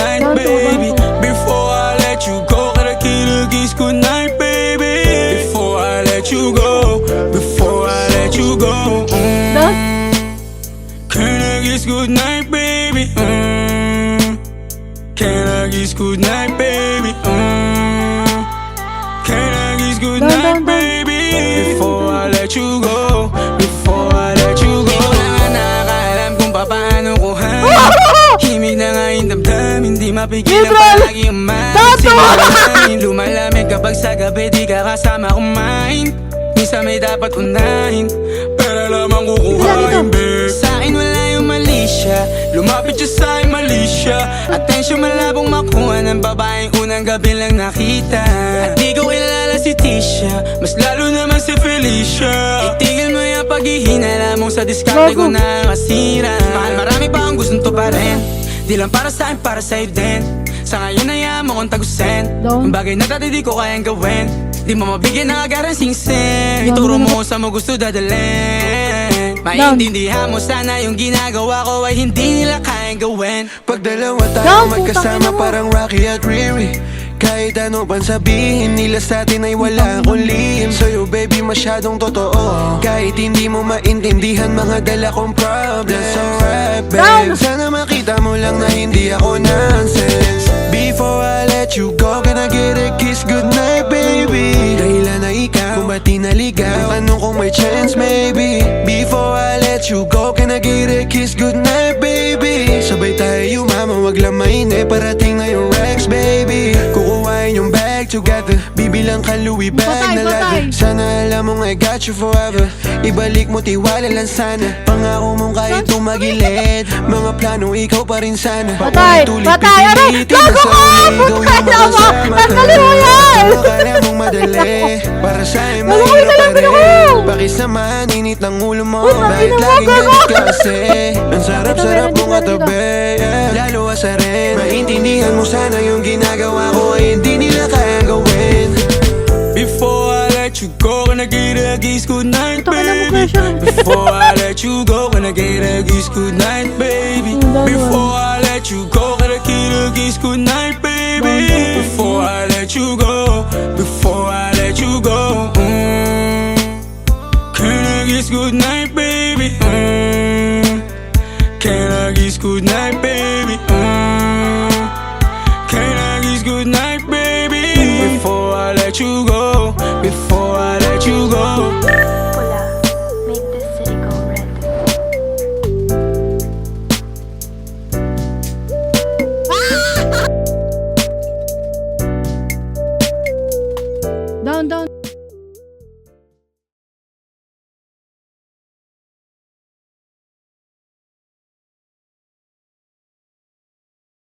night, baby. Before I let you go, can I kiss good night, baby. Before I let you go, before I let you go. Can I kiss good night, baby? Can I kiss good night, baby? Can I kiss good night, baby? Before I let you go, before I let you go. Di ko na nga nakakaalam kung paano ko himig na nga yung damdamin, di mapigilan palagi umasin. Lumalamig kapag sa gabi di ka kasama kumain. Minsan may dapat unahin, pero lamang kukuhain, babe. Sa'kin wala yung mali siya, lumapit siya sa'kin mali siya. Atensyon malabong makuha ng babaeng unang gabi lang nakita. At di ko kilala si Tisha, mas lalo naman si Felicia. Itigil mo yung paghihinala mong sa diskarte ko na masira. Mahal, marami pa ang gustong to pa rin, di lang para sa'kin, para sa'yo din. Sa ngayon ayaw mo kong tagusin ang bagay na dati di ko kayang gawin. Di mo mabigyan ng agarang sing-sing. Ituro mo sa mo gusto dadalhin. Maintindihan mo sana yung ginagawa ko ay hindi nila kayang gawin. Pag dalawa tayo magkasama parang Rocky at Riri, kahit ano pang sabihin nila sa'tin ay wala akong lihim. Sa'yo baby masyadong totoo, kahit hindi mo maintindihan mga dala kong problems. Alright babe, sana makita mo lang na hindi ako nonsense. Before I let you go, can I get a kiss goodnight baby? Dahilan na ikaw, kung ba't di naligaw, tanong kung may chance maybe. Before I let you go, can I get a kiss goodnight baby? Sabay tayo yumama, wag lang mainip, parating na yung Rex baby. Kukuhain yung bag together, bibilang ka Louis bag na leather. Sana alam mong I got you forever, ibalik mo tiwala lang sana. Pangako mong kahit tumagilid, mga plano ikaw pa rin sana. Patay! Patay! Aray! Gago ka! Putay naman! Tanggalin mo yan! Akala mong madali, para sa'yo mahirap pa rin. Pakisamahan, init ng ulo mo, bakit laging ganit kasi? Ang sarap-sarap mong katabi, lalo asarin. Maintindihan mo sana yung ginagawa ko ay hindi nila kaya gawin. Before I let you go, can I get a kiss good night, baby? Before I let you go, can I get a kiss good night, baby? Before I let you go, can I get a kiss good night, baby? Before I let you go, before I let you go. Can I kiss good night, baby? Can I kiss good night, baby? Can I kiss good night, baby? Before I let you go.